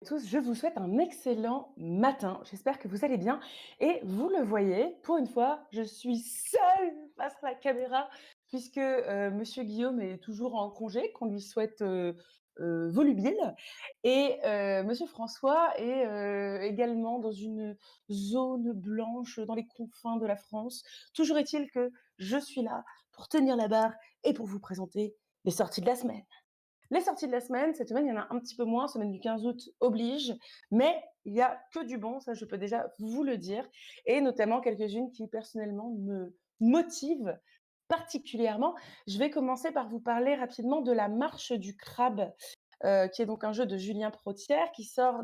Tous, je vous souhaite un excellent matin. J'espère que vous allez bien. Et vous le voyez, pour une fois, je suis seule face à la caméra, puisque Monsieur Guillaume est toujours en congé, qu'on lui souhaite volubile. Et Monsieur François est également dans une zone blanche dans les confins de la France. Toujours est-il que je suis là pour tenir la barre et pour vous présenter les sorties de la semaine. Les sorties de la semaine, cette semaine, il y en a un petit peu moins, semaine du 15 août oblige, mais il y a que du bon, ça je peux déjà vous le dire, et notamment quelques-unes qui personnellement me motivent particulièrement. Je vais commencer par vous parler rapidement de la marche du crabe, qui est donc un jeu de Julien Protière qui sort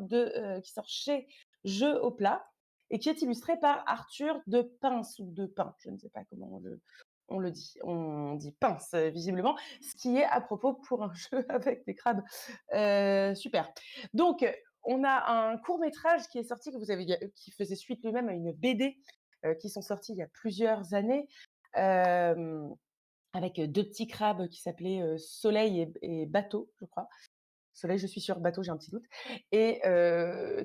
chez Jeux au plat et qui est illustré par Arthur de Pince ou de Pin, je ne sais pas comment on le dit. On dit pince, visiblement, ce qui est à propos pour un jeu avec des crabes. Super. Donc, on a un court-métrage qui est sorti, qui faisait suite lui-même à une BD qui sont sortis il y a plusieurs années, avec deux petits crabes qui s'appelaient Soleil et Bateau, je crois. Soleil, je suis sûre, Bateau, j'ai un petit doute. Et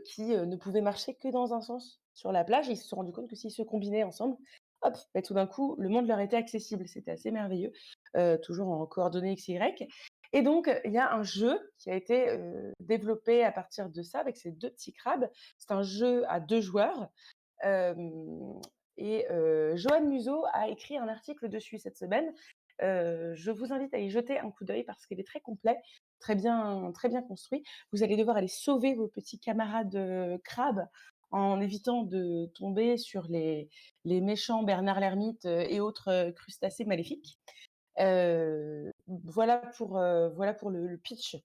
qui ne pouvaient marcher que dans un sens sur la plage. Et ils se sont rendus compte que s'ils se combinaient ensemble, hop, bah, tout d'un coup, le monde leur était accessible. C'était assez merveilleux, toujours en coordonnées XY. Et donc, il y a un jeu qui a été développé à partir de ça, avec ces deux petits crabes. C'est un jeu à 2 joueurs. Euh, et Joanne Museau a écrit un article dessus cette semaine. Je vous invite à y jeter un coup d'œil parce qu'il est très complet, très bien construit. Vous allez devoir aller sauver vos petits camarades crabes en évitant de tomber sur les méchants Bernard l'ermite et autres crustacés maléfiques. Voilà pour le pitch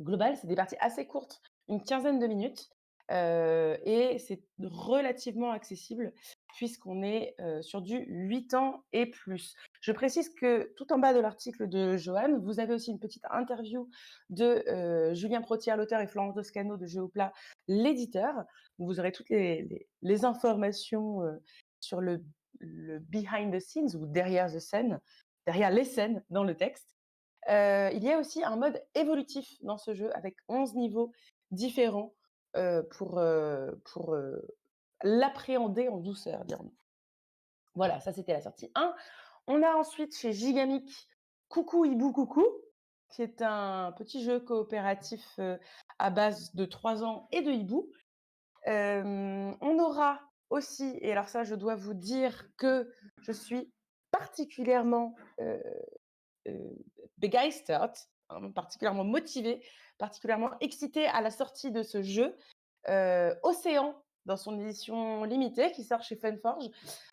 global. C'est des parties assez courtes, une quinzaine de minutes, et c'est relativement accessible puisqu'on est sur du 8 ans et plus. Je précise que tout en bas de l'article de Joanne, vous avez aussi une petite interview de Julien Protière, l'auteur, et Florence Toscano de Jeux au plat, l'éditeur. Vous aurez toutes les informations sur le behind the scenes ou derrière les scènes dans le texte. Il y a aussi un mode évolutif dans ce jeu avec 11 niveaux différents pour l'appréhender en douceur, dirons-nous. Voilà, ça c'était la sortie 1. On a ensuite chez Gigamic Coucou Hibou Coucou, qui est un petit jeu coopératif à base de 3 ans et de hibou. On aura aussi, et alors ça je dois vous dire que je suis particulièrement euh, begeistert, particulièrement motivée, particulièrement excitée à la sortie de ce jeu. Océan, dans son édition limitée, qui sort chez Funforge.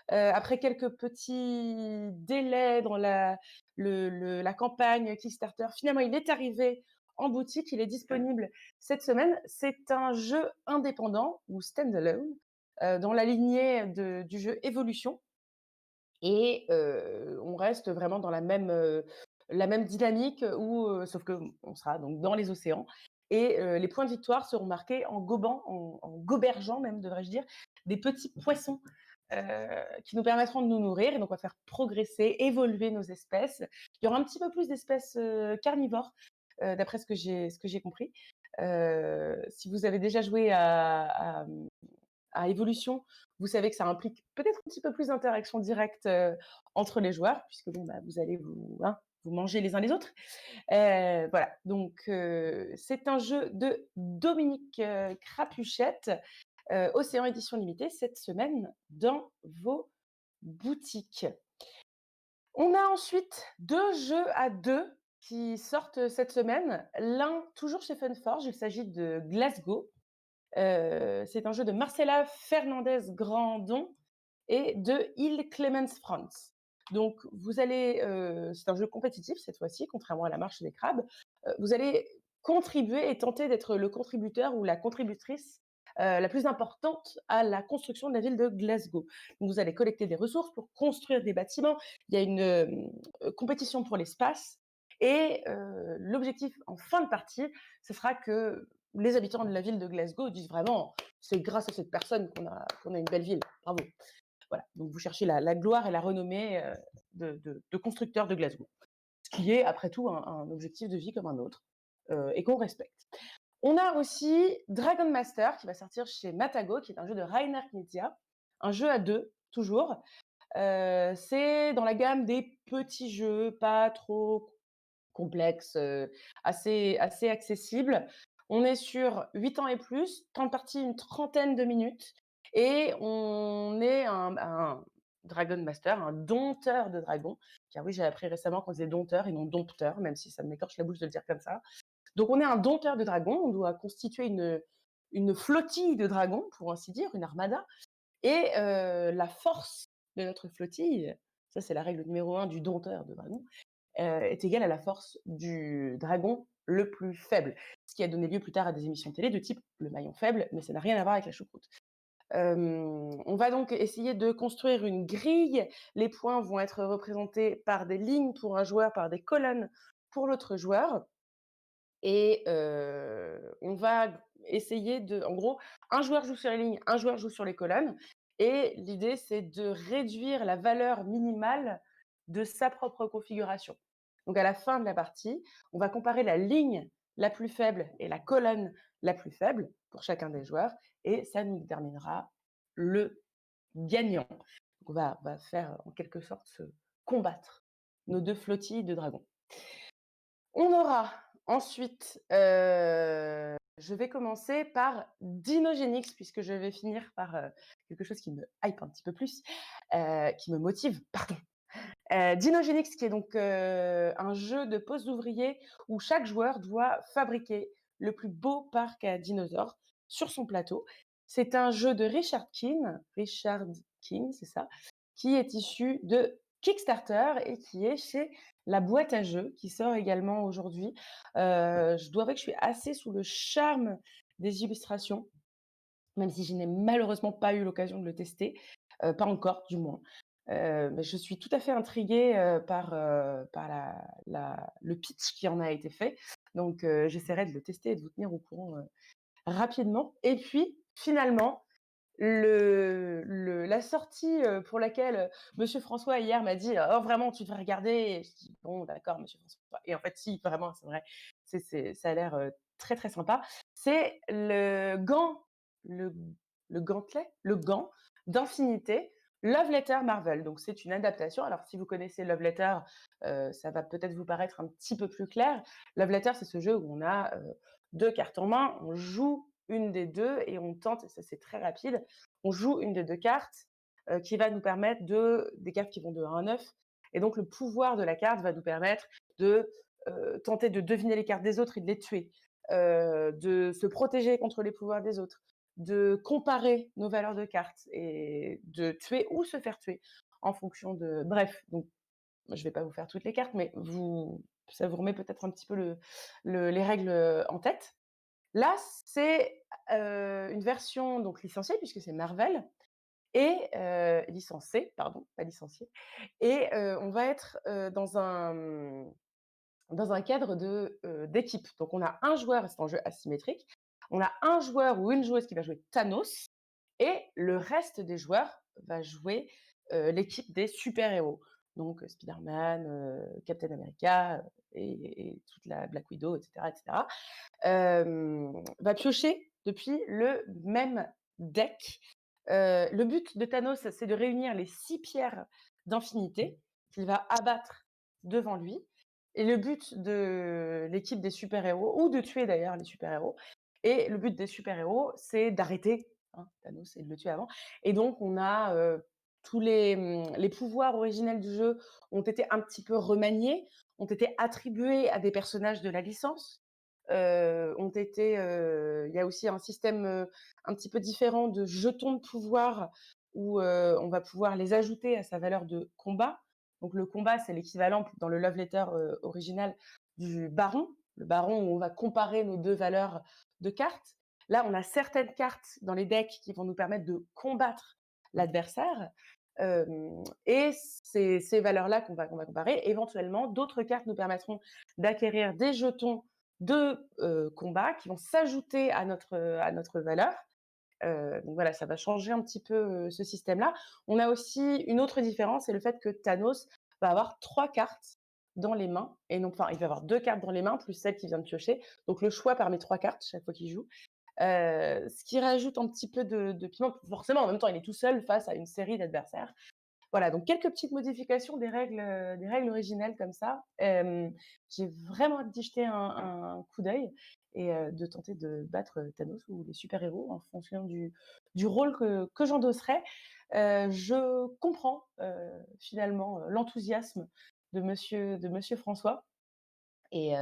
Après quelques petits délais dans la campagne Kickstarter, finalement, il est arrivé en boutique, il est disponible cette semaine. C'est un jeu indépendant, ou standalone, dans la lignée du jeu Evolution. Et on reste vraiment dans la même dynamique sauf qu'on sera donc dans les océans. Et les points de victoire seront marqués en gobant, en gobergeant même, devrais-je dire, des petits poissons qui nous permettront de nous nourrir. Et donc, on va faire progresser, évoluer nos espèces. Il y aura un petit peu plus d'espèces carnivores, d'après ce que j'ai compris. Si vous avez déjà joué à Evolution, vous savez que ça implique peut-être un petit peu plus d'interaction directe entre les joueurs, puisque bon, bah, vous allez vous manger les uns les autres. Voilà, donc c'est un jeu de Dominique Crapuchette, Océan Édition Limitée, cette semaine dans vos boutiques. On a ensuite 2 jeux à 2 qui sortent cette semaine. L'un, toujours chez Funforge, il s'agit de Glasgow. C'est un jeu de Marcela Fernandez Grandon et de Il Clemens Franz. Donc, c'est un jeu compétitif cette fois-ci, contrairement à la marche des crabes. Vous allez contribuer et tenter d'être le contributeur ou la contributrice la plus importante à la construction de la ville de Glasgow. Donc, vous allez collecter des ressources pour construire des bâtiments. Il y a une compétition pour l'espace. Et l'objectif en fin de partie, ce sera que les habitants de la ville de Glasgow disent vraiment c'est grâce à cette personne qu'on a une belle ville. Bravo. Voilà. Donc vous cherchez la gloire et la renommée de constructeur de Glasgow. Ce qui est, après tout, un objectif de vie comme un autre et qu'on respecte. On a aussi Dragon Master qui va sortir chez Matago, qui est un jeu de Rainer Knizia, un jeu à 2 toujours. C'est dans la gamme des petits jeux, pas trop complexes, assez accessibles. On est sur 8 ans et plus, temps de partie une trentaine de minutes et on est un Dragon Master, un dompteur de dragons. Car oui, j'ai appris récemment qu'on disait dompteur et non dompteur, même si ça m'écorche la bouche de le dire comme ça. Donc on est un dompteur de dragons, on doit constituer une flottille de dragons, pour ainsi dire, une armada. Et la force de notre flottille, ça c'est la règle numéro 1 du dompteur de dragons, est égale à la force du dragon le plus faible. Ce qui a donné lieu plus tard à des émissions de télé de type Le Maillon Faible, mais ça n'a rien à voir avec la choucroute. On va donc essayer de construire une grille. Les points vont être représentés par des lignes pour un joueur, par des colonnes pour l'autre joueur. Et on va essayer de en gros, un joueur joue sur les lignes, un joueur joue sur les colonnes et l'idée, c'est de réduire la valeur minimale de sa propre configuration. Donc à la fin de la partie, on va comparer la ligne la plus faible et la colonne la plus faible pour chacun des joueurs et ça nous déterminera le gagnant. Donc on va faire en quelque sorte se combattre nos 2 flottilles de dragons. On aura ensuite, je vais commencer par Dinogenix puisque je vais finir par, quelque chose qui me hype un petit peu plus, qui me motive, pardon. Dinogenix qui est donc, un jeu de pose d'ouvriers où chaque joueur doit fabriquer le plus beau parc à dinosaures sur son plateau. C'est un jeu de Richard King, c'est ça, qui est issu de Kickstarter et qui est chez La Boîte à Jeux, qui sort également aujourd'hui. Je dois avouer que je suis assez sous le charme des illustrations, même si je n'ai malheureusement pas eu l'occasion de le tester, pas encore du moins. Mais je suis tout à fait intriguée, par le pitch qui en a été fait. Donc j'essaierai de le tester et de vous tenir au courant, rapidement. Et puis finalement, la sortie, pour laquelle, monsieur François hier m'a dit: «Oh vraiment tu devrais regarder» et je dis: «Bon d'accord monsieur François» et en fait si vraiment c'est vrai, ça a l'air, très, très sympa. C'est le le gant d'Infinité Love Letter Marvel. Donc c'est une adaptation. Alors si vous connaissez Love Letter, ça va peut-être vous paraître un petit peu plus clair. Love Letter, c'est ce jeu où on a, 2 cartes en main, on joue une des 2 et on tente, et ça c'est très rapide, on joue une des 2 cartes, qui va nous permettre des cartes qui vont de 1 à 9 et donc le pouvoir de la carte va nous permettre de, tenter de deviner les cartes des autres et de les tuer, de se protéger contre les pouvoirs des autres, de comparer nos valeurs de cartes et de tuer ou se faire tuer en fonction de bref, donc je vais pas vous faire toutes les cartes, mais ça vous remet peut-être un petit peu les règles, en tête. Là, c'est, une version donc licenciée puisque c'est Marvel et licencée, pardon, pas licenciée et on va être, dans un cadre d'équipe. Donc on a un joueur, c'est un jeu asymétrique, on a un joueur ou une joueuse qui va jouer Thanos et le reste des joueurs va jouer, l'équipe des super-héros. Donc Spider-Man, Captain America, et toute la Black Widow et cetera et cetera. Va piocher depuis le même deck. Le but de Thanos, c'est de réunir les 6 pierres d'infinité qu'il va abattre devant lui et le but de l'équipe des super-héros ou de tuer d'ailleurs les super-héros et le but des super-héros, c'est d'arrêter, hein, Thanos et de le tuer avant et donc on a, tous les pouvoirs originels du jeu ont été un petit peu remaniés, ont été attribués à des personnages de la licence, il y a aussi un système, un petit peu différent de jetons de pouvoir où, on va pouvoir les ajouter à sa valeur de combat. Donc le combat, c'est l'équivalent dans le Love Letter, original du baron. Le baron où on va comparer nos 2 valeurs de cartes. Là, on a certaines cartes dans les decks qui vont nous permettre de combattre l'adversaire, et c'est ces valeurs-là qu'on va comparer. Éventuellement, d'autres cartes nous permettront d'acquérir des jetons de, combat qui vont s'ajouter à notre valeur. Donc voilà, ça va changer un petit peu, ce système-là. On a aussi une autre différence, c'est le fait que Thanos va avoir 3 cartes dans les mains et non enfin, il va avoir 2 cartes dans les mains plus celle qu'il vient de piocher. Donc le choix parmi 3 cartes chaque fois qu'il joue. Ce qui rajoute un petit peu de piment. Forcément, en même temps, il est tout seul face à une série d'adversaires. Voilà, donc quelques petites modifications des règles originelles comme ça. J'ai vraiment hâte d'y jeter un coup d'œil et de tenter de battre, Thanos ou les super-héros en fonction du rôle que j'endosserai. Je comprends, finalement, l'enthousiasme de monsieur François et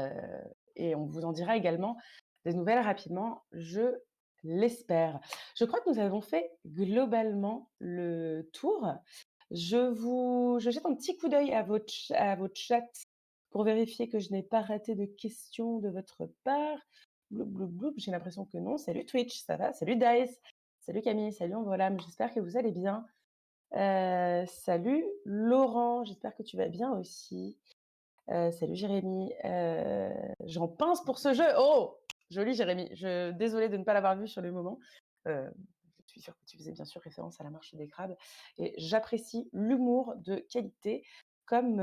on vous en dira également des nouvelles rapidement, je l'espère. Je crois que nous avons fait globalement le tour. Je jette un petit coup d'œil à votre chat pour vérifier que je n'ai pas raté de questions de votre part. Gloup, gloup, gloup, j'ai l'impression que non. Salut Twitch, ça va? Salut Dice, salut Camille, salut Envolam, j'espère que vous allez bien. Salut Laurent, j'espère que tu vas bien aussi. Salut Jérémy, j'en pince pour ce jeu. Oh! Joli Jérémy, désolée de ne pas l'avoir vu sur le moment. Je suis sûre que tu faisais bien sûr référence à La Marche des Crabes et j'apprécie l'humour de qualité comme,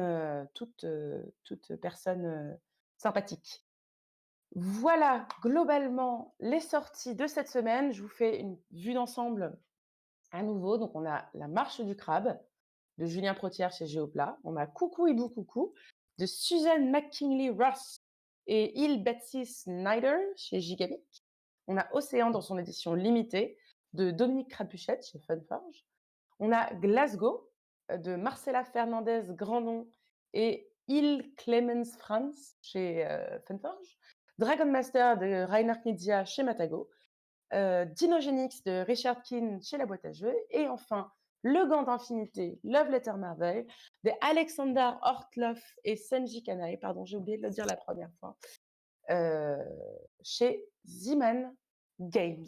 toute personne, sympathique. Voilà, globalement, les sorties de cette semaine. Je vous fais une vue d'ensemble à nouveau. Donc on a La Marche du Crabe de Julien Protière chez Géoplat. On a Coucou Hibou Coucou de Susan McKinley Ross et Il Betsy Snyder chez Gigamic. On a Océan dans son édition limitée de Dominique Crapuchette chez Funforge. On a Glasgow de Marcela Fernandez Grandon et Il Clemens Franz chez Funforge. Dragon Master de Rainer Knizia chez Matago. Dinogenix de Richard Keane chez La Boîte à Jeux. Et enfin, Le Gant d'Infinité, Love Letter Marvel, de Alexander Hortloff et Senji Kanai, pardon, j'ai oublié de le dire la première fois, chez Ziman Games.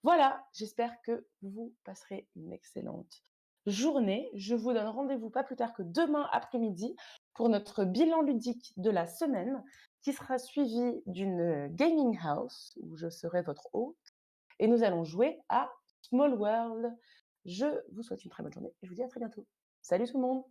Voilà, j'espère que vous passerez une excellente journée. Je vous donne rendez-vous pas plus tard que demain après-midi pour notre bilan ludique de la semaine, qui sera suivi d'une gaming house où je serai votre hôte et nous allons jouer à Small World. Je vous souhaite une très bonne journée et je vous dis à très bientôt. Salut tout le monde!